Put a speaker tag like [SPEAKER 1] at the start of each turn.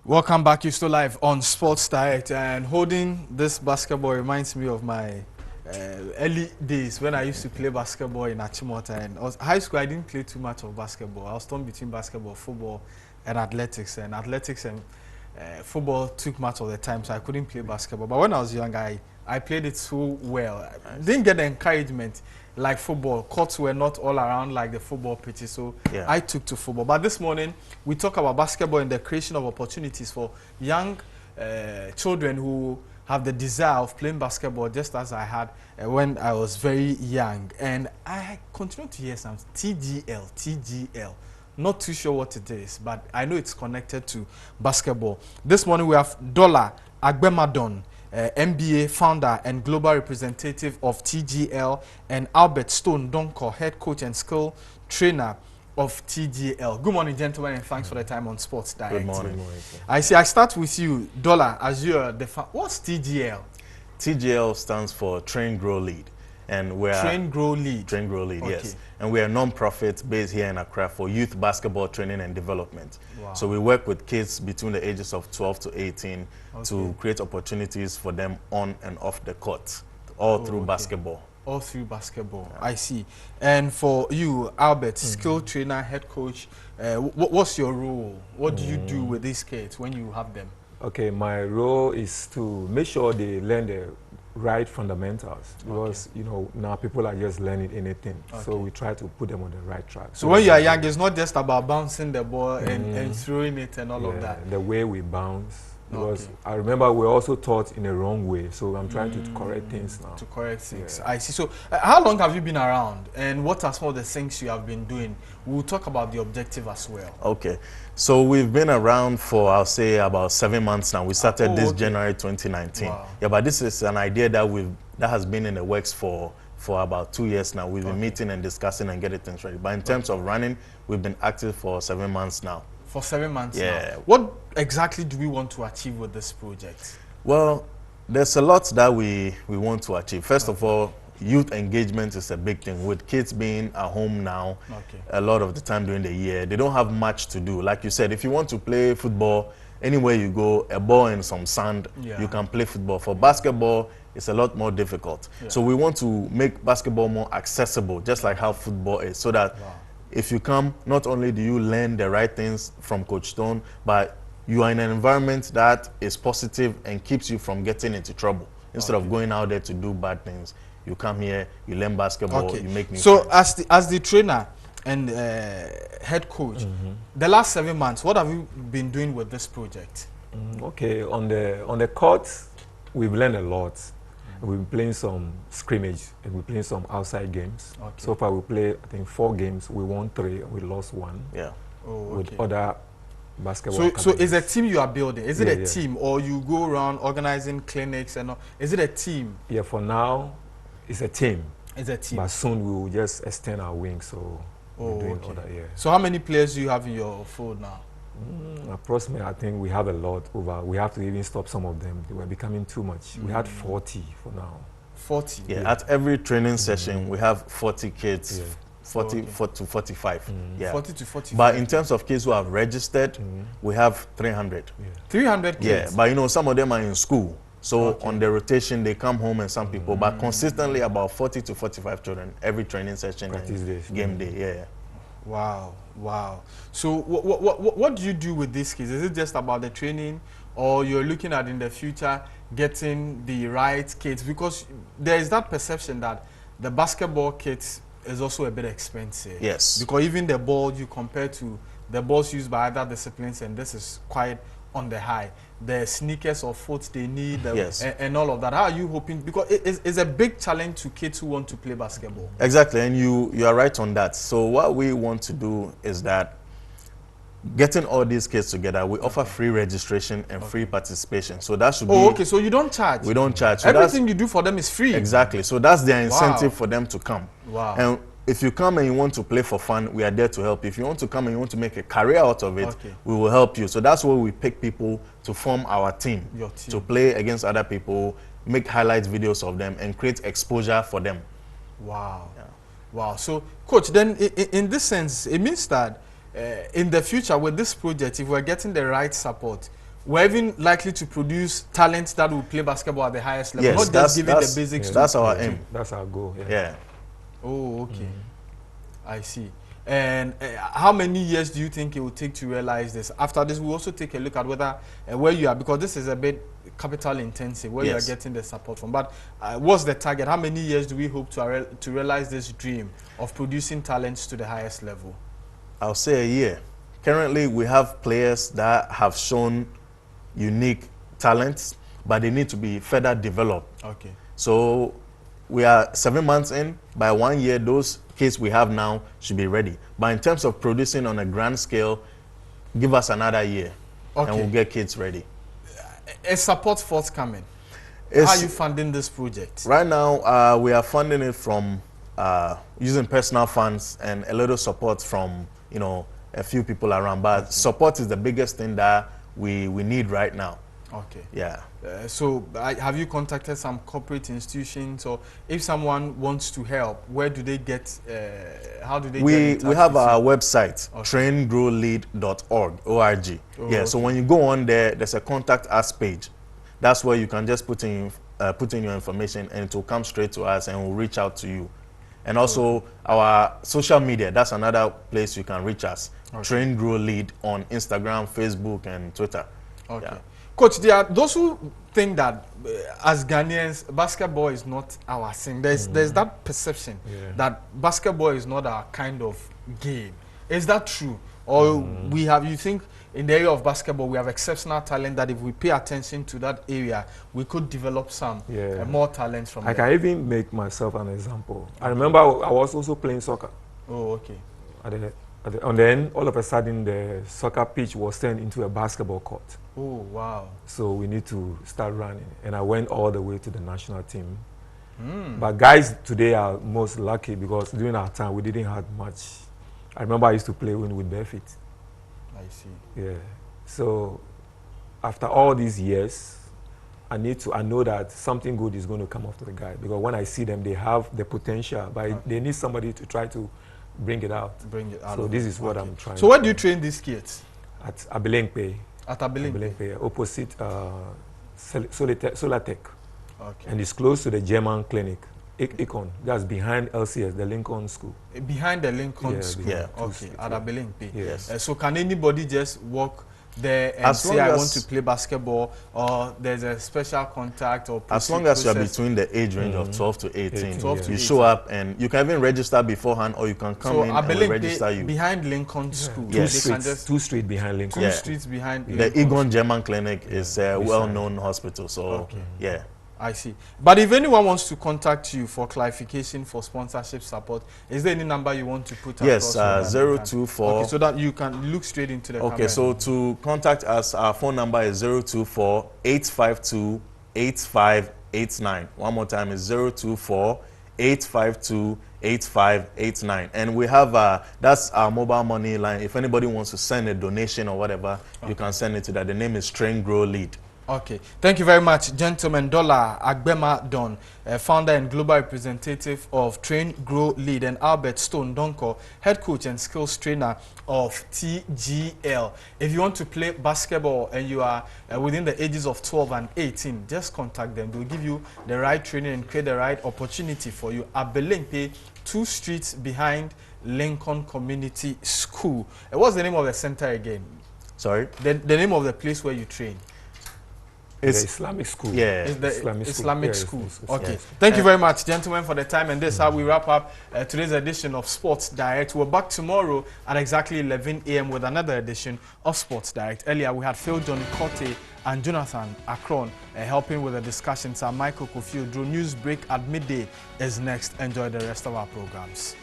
[SPEAKER 1] Welcome back. You're still live on Sports Direct, and holding this basketball reminds me of my early days when I used to play basketball in Achimota. And high school, I didn't play too much of basketball. I was torn between basketball, football, and athletics. And athletics and football took much of the time, so I couldn't play basketball. But when I was young, I played it so well. I didn't get the encouragement like football. Courts were not all around like the football pitches, so I took to football. But this morning, we talk about basketball and the creation of opportunities for young children who have the desire of playing basketball, just as I had when I was very young. And I continue to hear some TGL. Not too sure what it is, but I know it's connected to basketball. This morning, we have Dola Agbemadon, MBA founder and global representative of TGL, and Albert Stone Donko, head coach and skill trainer of TGL. Good morning, gentlemen, and thanks for the time on Sports Direct.
[SPEAKER 2] Good morning.
[SPEAKER 1] I start with you, Dola, as you're the what's TGL?
[SPEAKER 2] TGL stands for TRAIN.GROW.LEAD. And we're
[SPEAKER 1] TRAIN.GROW.LEAD.
[SPEAKER 2] TRAIN.GROW.LEAD, okay. Yes. And we are a non-profit based here in Accra for youth basketball training and development. Wow. So we work with kids between the ages of 12 to 18 to create opportunities for them on and off the court, all through basketball.
[SPEAKER 1] All through basketball, yeah. I see. And for you, Albert, skill trainer, head coach, what's your role? What do you do with these kids when you have them?
[SPEAKER 3] Okay, my role is to make sure they learn the right fundamentals, because you know now people are just learning anything, so we try to put them on the right track.
[SPEAKER 1] So when you are young, it's not just about bouncing the ball and throwing it and all of that.
[SPEAKER 3] The way we bounce, because I remember we also taught in the wrong way, so I'm trying to correct things now.
[SPEAKER 1] To correct things, I see. So how long have you been around, and what are some of the things you have been doing? We'll talk about the objective as well.
[SPEAKER 2] Okay, so we've been around for, I'll say, about 7 months now. We started this January 2019. Wow. Yeah, but this is an idea that has been in the works for about 2 years now. We've been meeting and discussing and getting things ready. But in terms of running, we've been active for 7 months now.
[SPEAKER 1] For 7 months now. What exactly do we want to achieve with this project?
[SPEAKER 2] Well, there's a lot that we want to achieve. First of all, youth engagement is a big thing. With kids being at home now, a lot of the time during the year, they don't have much to do. Like you said, if you want to play football, anywhere you go, a ball and some sand, you can play football. For basketball, it's a lot more difficult. So we want to make basketball more accessible, just like how football is, so that if you come, not only do you learn the right things from Coach Stone, but you are in an environment that is positive and keeps you from getting into trouble. Instead of going out there to do bad things, you come here, you learn basketball, you make new friends.
[SPEAKER 1] So as the trainer and head coach, the last 7 months, what have you been doing with this project?
[SPEAKER 3] Okay, on the court, we've learned a lot. We've been playing some scrimmage and we're playing some outside games. So far we played, I think, 4 games. We won 3 and we lost 1.
[SPEAKER 2] Yeah.
[SPEAKER 3] With other basketball.
[SPEAKER 1] So is a team you are building? Is it a team, or you go around organizing clinics and all? Is it a team?
[SPEAKER 3] Yeah, for now, it's a team.
[SPEAKER 1] It's a team.
[SPEAKER 3] But soon we will just extend our wings. So we're doing other,
[SPEAKER 1] So how many players do you have in your fold now?
[SPEAKER 3] Approximately, I think we have a lot over. We have to even stop some of them. They were becoming too much. We had 40 for now.
[SPEAKER 1] 40?
[SPEAKER 2] Yeah, at every training session, we have 40 kids, 40 to 45.
[SPEAKER 1] 40 to 45.
[SPEAKER 2] But in terms of kids who have registered, we have 300.
[SPEAKER 1] 300 kids?
[SPEAKER 2] Yeah, but you know, some of them are in school. So on the rotation, they come home and some people, but consistently about 40 to 45 children every training session and game day,
[SPEAKER 1] Wow. So what do you do with these kids? Is it just about the training, or you're looking at in the future getting the right kids? Because there is that perception that the basketball kits is also a bit expensive.
[SPEAKER 2] Yes.
[SPEAKER 1] Because even the ball you compare to the balls used by other disciplines, and this is quite on the high. The sneakers or foot they need, and all of that. How are you hoping? Because it's a big challenge to kids who want to play basketball.
[SPEAKER 2] Exactly, and you are right on that. So what we want to do is that getting all these kids together, we offer free registration and free participation. So that should be...
[SPEAKER 1] Oh, okay, so you don't charge?
[SPEAKER 2] We don't charge. So
[SPEAKER 1] everything you do for them is free?
[SPEAKER 2] Exactly, so that's their incentive for them to come.
[SPEAKER 1] Wow.
[SPEAKER 2] And if you come and you want to play for fun, we are there to help you. If you want to come and you want to make a career out of it, we will help you. So that's where we pick people to form our team, to play against other people, make highlight videos of them, and create exposure for them.
[SPEAKER 1] Wow. Wow. So, Coach, then in this sense, it means that in the future with this project, if we're getting the right support, we're even likely to produce talents that will play basketball at the highest level,
[SPEAKER 2] Yes,
[SPEAKER 1] not just giving the basics.
[SPEAKER 2] That's our aim.
[SPEAKER 3] That's our goal.
[SPEAKER 2] Yeah.
[SPEAKER 1] Oh, okay. I see. And how many years do you think it will take to realize this? After this, we'll also take a look at whether where you are, because this is a bit capital intensive, where you are getting the support from. But what's the target? How many years do we hope to realize this dream of producing talents to the highest level?
[SPEAKER 2] I'll say a year. Currently, we have players that have shown unique talents, but they need to be further developed.
[SPEAKER 1] Okay.
[SPEAKER 2] So we are 7 months in. By 1 year, those kids we have now should be ready. But in terms of producing on a grand scale, give us another year, and we'll get kids ready.
[SPEAKER 1] Is support forthcoming? How are you funding this project?
[SPEAKER 2] Right now, we are funding it from using personal funds and a little support from, you know, a few people around. But support is the biggest thing that we need right now.
[SPEAKER 1] Okay.
[SPEAKER 2] Yeah.
[SPEAKER 1] So have you contacted some corporate institutions, or if someone wants to help, where do they get, how do they get in touch?
[SPEAKER 2] We have our website, TRAIN.GROW.LEAD.org.
[SPEAKER 1] Oh,
[SPEAKER 2] yeah, so when you go on there, there's a contact us page. That's where you can just put in your information, and it will come straight to us, and we'll reach out to you. And also our social media, that's another place you can reach us. TRAIN.GROW.LEAD on Instagram, Facebook, and Twitter.
[SPEAKER 1] Okay.
[SPEAKER 2] Yeah.
[SPEAKER 1] Coach, there are those who think that as Ghanaians, basketball is not our thing. There's that perception that basketball is not our kind of game. Is that true? Or you think in the area of basketball we have exceptional talent that if we pay attention to that area, we could develop some more talent from there?
[SPEAKER 3] I can even make myself an example. I remember I was also playing soccer.
[SPEAKER 1] Oh, okay.
[SPEAKER 3] And then all of a sudden the soccer pitch was turned into a basketball court.
[SPEAKER 1] Oh, wow.
[SPEAKER 3] So we need to start running. And I went all the way to the national team. But guys today are most lucky because during our time we didn't have much. I remember I used to play with bare feet.
[SPEAKER 1] I see.
[SPEAKER 3] Yeah. So after all these years, I know that something good is going to come after the guy, because when I see them, they have the potential, but they need somebody to try to bring it out. So this is what I'm trying.
[SPEAKER 1] So where do you train these kids?
[SPEAKER 3] At Abelenkpe.
[SPEAKER 1] At Abelenkpe,
[SPEAKER 3] opposite Solatech.
[SPEAKER 1] Okay.
[SPEAKER 3] And it's close to the German clinic, Icon. That's behind LCS, the Lincoln School.
[SPEAKER 1] Behind the Lincoln School.
[SPEAKER 2] Yeah.
[SPEAKER 1] Okay. At Abelenkpe.
[SPEAKER 2] Yes.
[SPEAKER 1] So can anybody just walk there and say I want to play basketball, or there's a special contact, or
[SPEAKER 2] as long as you're between the age range of 12 to 18,
[SPEAKER 1] 12 to
[SPEAKER 2] you
[SPEAKER 1] 18.
[SPEAKER 2] show up, and you can even register beforehand, or you can come in and we'll register you.
[SPEAKER 1] Behind Lincoln School.
[SPEAKER 2] Yes.
[SPEAKER 3] Two streets behind Lincoln.
[SPEAKER 1] Two streets behind
[SPEAKER 2] the Egon German Clinic is a well-known hospital, so yeah.
[SPEAKER 1] I see. But if anyone wants to contact you for clarification, for sponsorship support, is there any number you want to put?
[SPEAKER 2] Yes, 024.
[SPEAKER 1] Okay, so that you can look straight into the camera.
[SPEAKER 2] Okay, so to contact us, our phone number is 024-852-8589. One more time is 024-852-8589. And we have, that's our mobile money line. If anybody wants to send a donation or whatever, you can send it to that. The name is TRAIN.GROW.LEAD.
[SPEAKER 1] Okay, thank you very much, gentlemen. Dola Agbema Don, founder and global representative of TRAIN.GROW.LEAD, and Albert Stone Donko, head coach and skills trainer of TGL. If you want to play basketball and you are within the ages of 12 and 18, just contact them. They'll give you the right training and create the right opportunity for you. Abelenkpe, 2 streets behind Lincoln Community School. What's the name of the center again?
[SPEAKER 2] Sorry?
[SPEAKER 1] The name of the place where you train.
[SPEAKER 3] It's the Islamic school.
[SPEAKER 1] Yeah, it's the Islamic school. Okay.
[SPEAKER 3] Yes.
[SPEAKER 1] Thank you very much, gentlemen, for the time. And this is how we wrap up today's edition of Sports Direct. We're back tomorrow at exactly 11 a.m. with another edition of Sports Direct. Earlier, we had Phil Johnny Cote and Jonathan Akron helping with the discussions. Michael Kofi Odro. News break at midday is next. Enjoy the rest of our programs.